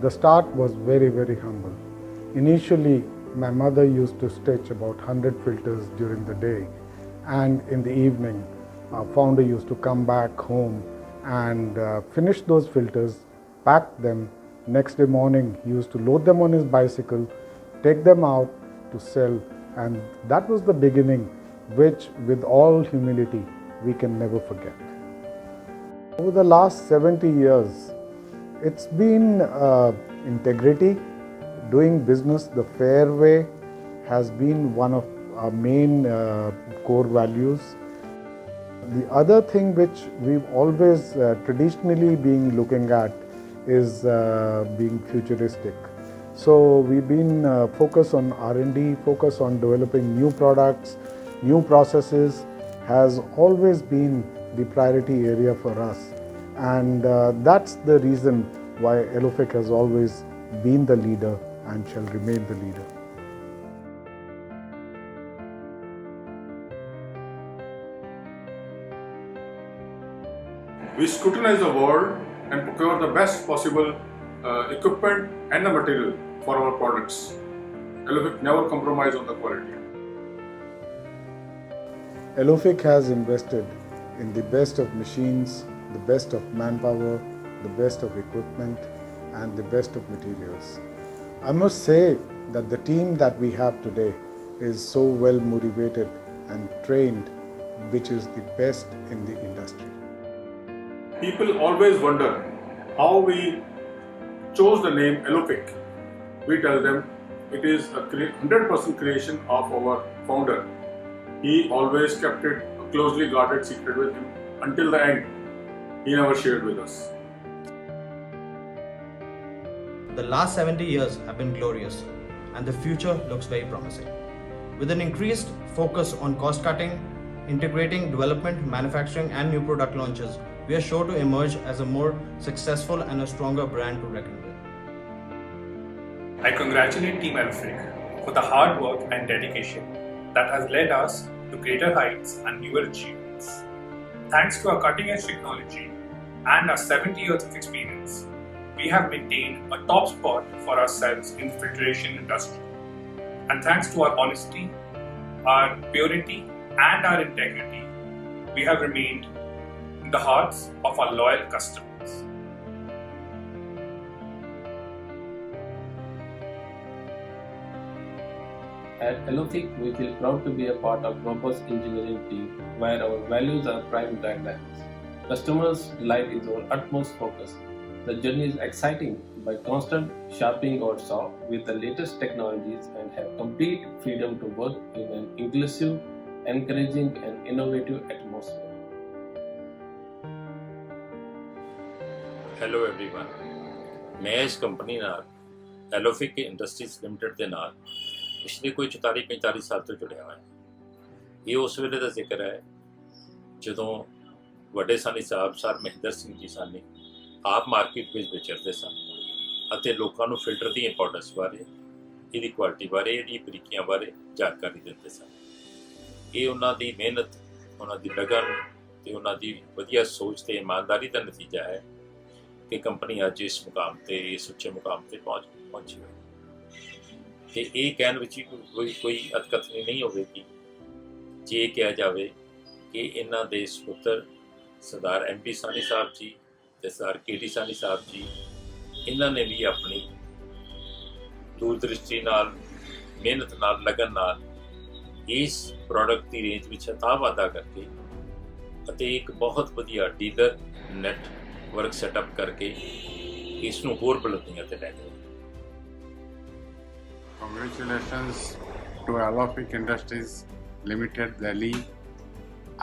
The start was very, very humble. Initially, my mother used to stitch about 100 filters during the day, and in the evening, our founder used to come back home and finish those filters, pack them. Next day morning, he used to load them on his bicycle, take them out to sell, and that was the beginning, which, with all humility, we can never forget. Over the last 70 years, it's been integrity. Doing business the fair way has been one of our main core values. The other thing which we've always traditionally been looking at is being futuristic. So we've been focused on R&D, focused on developing new products, new processes has always been the priority area for us. And that's the reason why Elofic has always been the leader and shall remain the leader. We scrutinize the world and procure the best possible equipment and the material for our products. Elofic never compromise on the quality. Elofic has invested in the best of machines, the best of manpower, the best of equipment, and the best of materials. I must say that the team that we have today is so well motivated and trained, which is the best in the industry. People always wonder how we chose the name Elofic. We tell them it is a 100% creation of our founder. He always kept it a closely guarded secret with him until the end. He never shared with us. The last 70 years have been glorious. and the future looks very promising. With an increased focus on cost cutting, integrating development, manufacturing, and new product launches, we are sure to emerge as a more successful and a stronger brand to reckon with. I congratulate Team Alphric for the hard work and dedication that has led us to greater heights and newer achievements. Thanks to our cutting-edge technology and our 70 years of experience, we have maintained a top spot for ourselves in the filtration industry. And thanks to our honesty, our purity, and our integrity, we have remained in the hearts of our loyal customers. At Alophic, we feel proud to be a part of Robust Engineering team where our values are prime guidelines. Customers' delight is our utmost focus. The journey is exciting by constant sharpening our saw with the latest technologies and have complete freedom to work in an inclusive, encouraging and innovative atmosphere. Hello everyone, मैं इस company ਨਾਲ ਐਲੋਫਿਕ industries limited ਦੇ ਨਾਲ ਪਿਛਲੇ ਕੋਈ 44-45 ਸਾਲ ਤੋਂ ਜੁੜਿਆ ਹੋਇਆ। ਇਹ ਉਸ ਵੇਲੇ ਦਾ ਜ਼ਿਕਰ ਹੈ ਜਦੋਂ ਵੱਡੇ ਸਾਨੀ ਸਾਹਿਬ ਸਰ ਮਹਿੰਦਰ ਸਿੰਘ ਜੀ ਸਾਨੀ ਆਪ ਮਾਰਕੀਟ ਵਿੱਚ ਵਿਚਰਦੇ ਸਨ ਅਤੇ ਲੋਕਾਂ ਨੂੰ ਫਿਲਟਰ ਦੀ ਇੰਪੋਰਟੈਂਸ ਬਾਰੇ, ਇਹਦੀ ਕੁਆਲਿਟੀ ਬਾਰੇ, ਇਹਦੀ ਬਰੀਕੀਆਂ ਬਾਰੇ ਜਾਣਕਾਰੀ ਦਿੰਦੇ ਸਨ। ਇਹ ਉਹਨਾਂ ਦੀ ਮਿਹਨਤ, ਉਹਨਾਂ ਦੀ ਲਗਨ ਅਤੇ ਉਹਨਾਂ ਦੀ ਵਧੀਆ ਸੋਚ ਅਤੇ ਇਮਾਨਦਾਰੀ ਦਾ ਨਤੀਜਾ ਹੈ ਕਿ ਕੰਪਨੀ ਅੱਜ ਇਸ ਮੁਕਾਮ 'ਤੇ, ਇਸ ਉੱਚੇ ਮੁਕਾਮ 'ਤੇ ਪਹੁੰਚੀ ਹੋਈ। ਅਤੇ ਇਹ ਕਹਿਣ ਵਿੱਚ ਕੋਈ ਅਤਕਥਨੀ ਨਹੀਂ ਹੋਵੇਗੀ ਜੇ ਇਹ ਕਿਹਾ ਜਾਵੇ ਕਿ ਇਹਨਾਂ ਦੇ ਸਪੁੱਤਰ ਸਰਦਾਰ MP ਸਾਨੀ ਸਾਹਿਬ ਜੀ ਅਤੇ ਸਰਦਾਰ KD ਸਾਨੀ ਸਾਹਿਬ ਜੀ, ਇਹਨਾਂ ਨੇ ਵੀ ਆਪਣੀ ਦੂਰਦ੍ਰਿਸ਼ਟੀ ਨਾਲ, ਮਿਹਨਤ ਨਾਲ, ਲਗਨ ਨਾਲ ਇਸ ਪ੍ਰੋਡਕਟ ਦੀ ਰੇਂਜ ਵਿੱਚ ਅਥਾਹ ਵਾਧਾ ਕਰਕੇ ਅਤੇ ਇੱਕ ਬਹੁਤ ਵਧੀਆ ਡੀਲਰ ਨੈਟਵਰਕ ਸੈਟਅਪ ਕਰਕੇ ਇਸ ਨੂੰ ਹੋਰ ਬੁਲੰਦੀਆਂ 'ਤੇ ਲੈ ਗਏ। Congratulations to Alophic Industries Limited Delhi।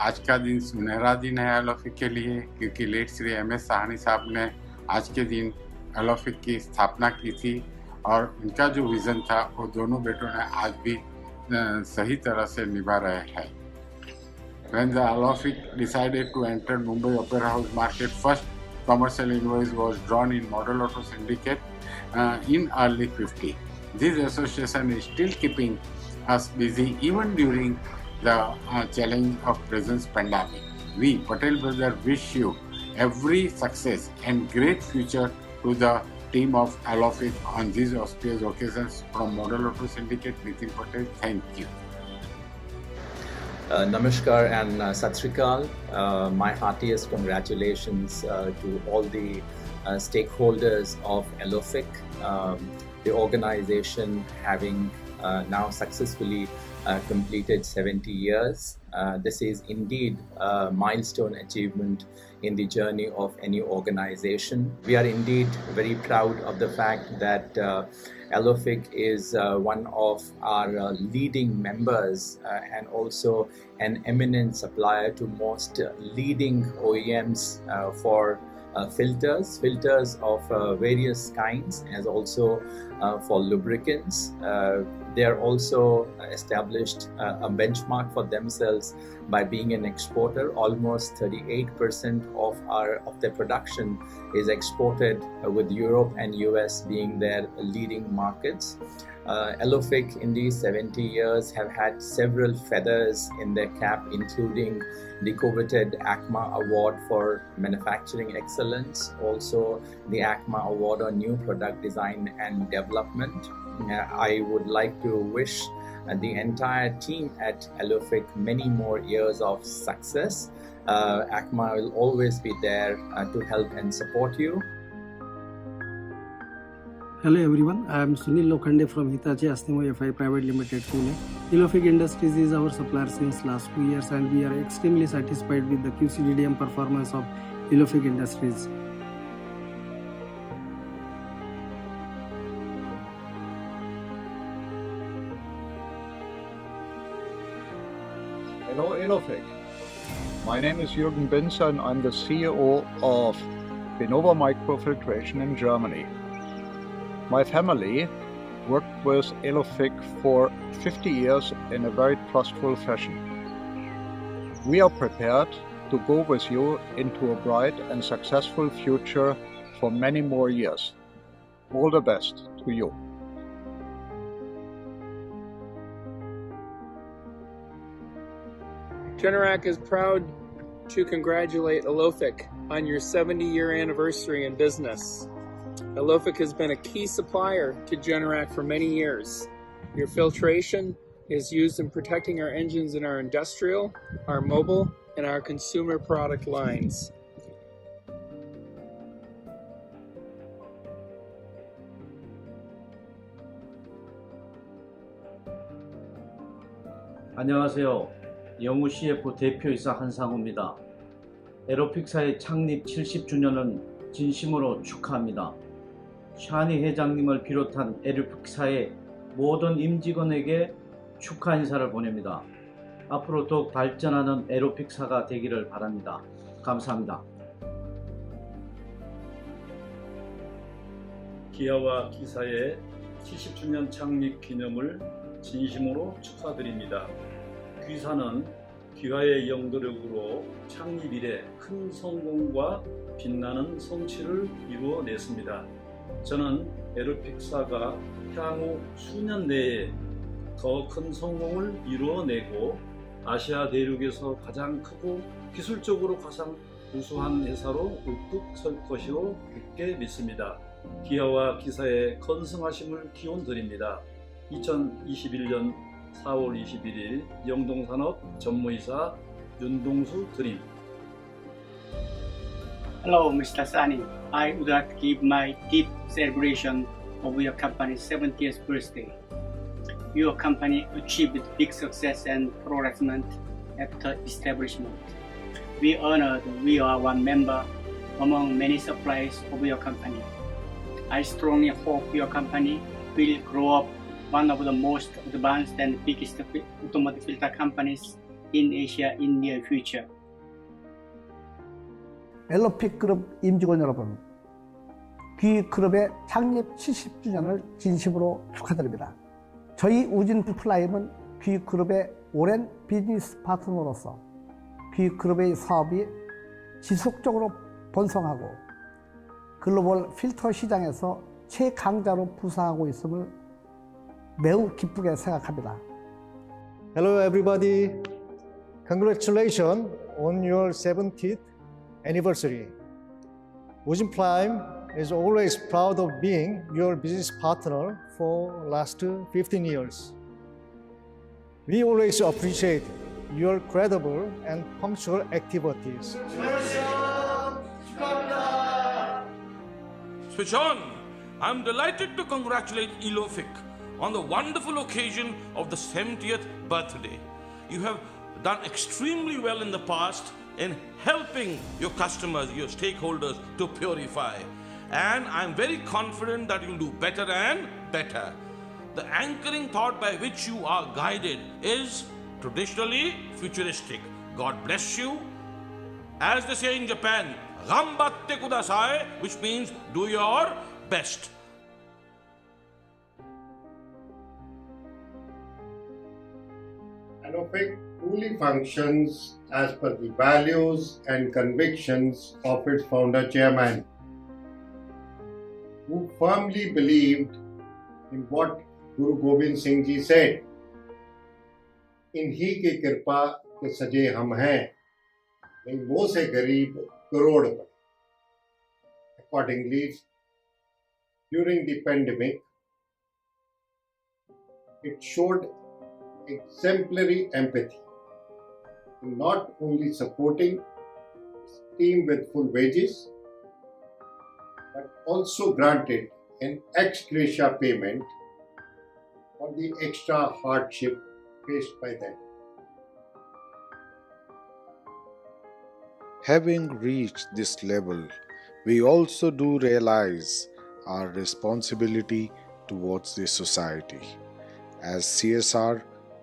आज का दिन सुनहरा दिन है एलोफिक के लिए, क्योंकि लेट श्री MS साहनी साहब ने आज के दिन एलोफिक की स्थापना की थी और उनका जो विज़न था वो दोनों बेटों ने आज भी सही तरह से निभा रहे हैं। When the Alophic decided to enter Mumbai Opera House market, first commercial invoice was drawn in Model Auto Syndicate in early 50. This association is still keeping us busy even during the challenge of present pandemic. We, Patel Brother, wish you every success and great future to the team of Alophic on these auspicious occasions. From Model Auto Syndicate, Nitin Patel, thank you. Namaskar and Sat Sri Akal. My heartiest congratulations to all the stakeholders of Alophic. The organization having now successfully completed 70 years. This is indeed a milestone achievement in the journey of any organization. We are indeed very proud of the fact that Alophic is one of our leading members and also an eminent supplier to most leading OEMs for filters of various kinds, as also for lubricants. They are also established a benchmark for themselves by being an exporter. Almost 38% of their production is exported, with Europe and US being their leading markets. Alophic in these 70 years have had several feathers in their cap, including the coveted ACMA Award for Manufacturing Excellence, also the ACMA Award on New Product Design and Development. I would like to wish the entire team at Alophic many more years of success. ACMA will always be there to help and support you. Hello everyone, I am Sunil Lokhande from Hitachi Astemo FI Private Limited, Pune. Alophic Industries is our supplier since last 2 years and we are extremely satisfied with the QCDDM performance of Alophic Industries. Hello Alophic. My name is Jürgen Benson. I'm the CEO of Benova Microfiltration in Germany. My family worked with Elofic for 50 years in a very trustful fashion. We are prepared to go with you into a bright and successful future for many more years. All the best to you. Generac is proud to congratulate Elofic on your 70-year anniversary in business. Elofic has been a key supplier to Generac for many years. Your filtration is used in protecting our engines in our industrial, our mobile, and our consumer product lines. 안녕하세요. 영우 CF 대표이사 한상우입니다. 에로픽사의 창립 70주년은 진심으로 축하합니다. 샤니 회장님을 비롯한 에로픽사의 모든 임직원에게 축하 인사를 보냅니다. 앞으로 더욱 발전하는 에로픽사가 되기를 바랍니다. 감사합니다. 기아와 기사의 70주년 창립 기념을 진심으로 축하드립니다. 귀사는 기아의 영도력으로 창립 이래 큰 성공과 빛나는 성취를 이루어냈습니다. 저는 에로픽사가 향후 수년 내에 더 큰 성공을 이루어내고 아시아 대륙에서 가장 크고 기술적으로 가장 우수한 회사로 우뚝 설 것이로 굳게 믿습니다. 기아와 기사의 건승하심을 기원드립니다. 2021년 4월 21일 영동산업 전무이사 윤동수 드림. Hello, Mr. Sani. I would like to give my deep celebration of your company's 70th birthday. Your company achieved big success and progressment after establishment. We honored we are one member among many suppliers of your company. I strongly hope your company will grow up one of the most advanced and biggest automotive filter companies in Asia in near future. 엘로픽 그룹 임직원 여러분, 귀그룹의 창립 70주년을 진심으로 축하드립니다. 저희 우진플라임은 귀그룹의 오랜 비즈니스 파트너로서 귀그룹의 사업이 지속적으로 번성하고 글로벌 필터 시장에서 최강자로 부상하고 있음을 매우 기쁘게 생각합니다. Hello everybody. Congratulations on your 70th anniversary. Ujin Prime is always proud of being your business partner for last 15 years. We always appreciate your credible and punctual activities. Switch on! I'm delighted to congratulate Elofic on the wonderful occasion of the 70th birthday. You have done extremely well in the past in helping your customers, your stakeholders to purify. And I'm very confident that you'll do better and better. The anchoring thought by which you are guided is traditionally futuristic. God bless you. As they say in Japan, Gambatte kudasai, which means do your best. Elofic truly functions as per the values and convictions of its founder chairman, who firmly believed in what Guru Gobind Singh Ji said, इन्हीं की कृपा के सजे हम हैं, नहीं वो से गरीब करोड़ बने. Accordingly, during the pandemic, it showed exemplary empathy in not only supporting its team with full wages, but also granted an ex gratia payment for the extra hardship faced by them. Having reached this level, we also do realize our responsibility towards the society. As CSR,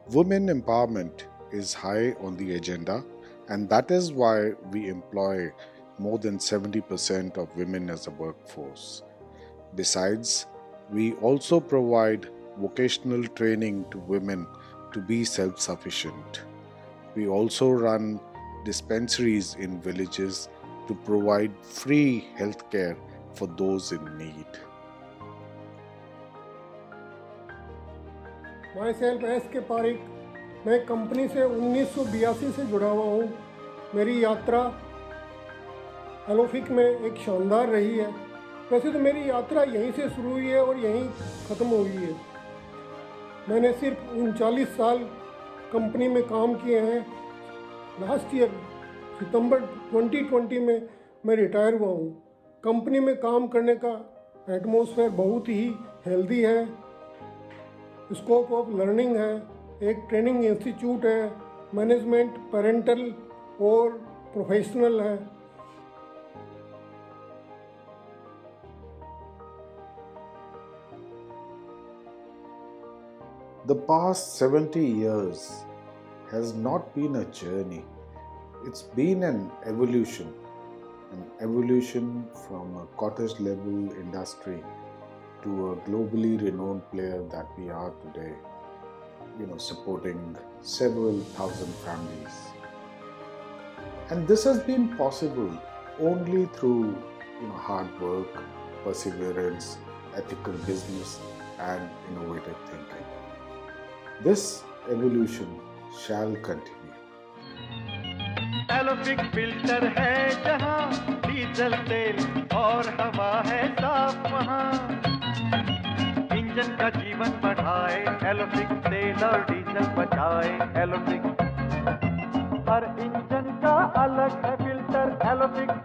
women empowerment is high on the agenda, and that is why we employ more than 70% of women as a workforce. Besides, We also provide vocational training to women to be self-sufficient. We also run dispensaries in villages to provide free healthcare for those in need. Myself S.K. Parikh, मैं company से 1982 से जुड़ा हुआ हूँ। मेरी यात्रा एलोफिक में एक शानदार रही है। वैसे तो मेरी यात्रा यहीं से शुरू हुई है और यहीं ख़त्म हुई है। मैंने सिर्फ 39 साल कंपनी में काम किए हैं। लास्ट ईयर सितंबर 2020 में मैं रिटायर हुआ हूँ। कंपनी में काम करने का एटमॉस्फेयर बहुत ही हेल्दी है। स्कोप ऑफ लर्निंग है, एक ट्रेनिंग इंस्टीट्यूट है, मैनेजमेंट पेरेंटल और प्रोफेशनल है। The past 70 years has not been a journey. It's been an evolution from a cottage level industry to a globally renowned player that we are today, supporting several thousand families. And this has been possible only through hard work, perseverance, ethical business, and innovative thinking. This evolution shall continue. एलोफिक filter है जहाँ diesel तेल और हवा है साफ वहाँ engine का जीवन बढ़ाए एलोफिक तेल और डीजल बचाए एलोफिक हर इंजन का अलग है फिल्टर एलोफिक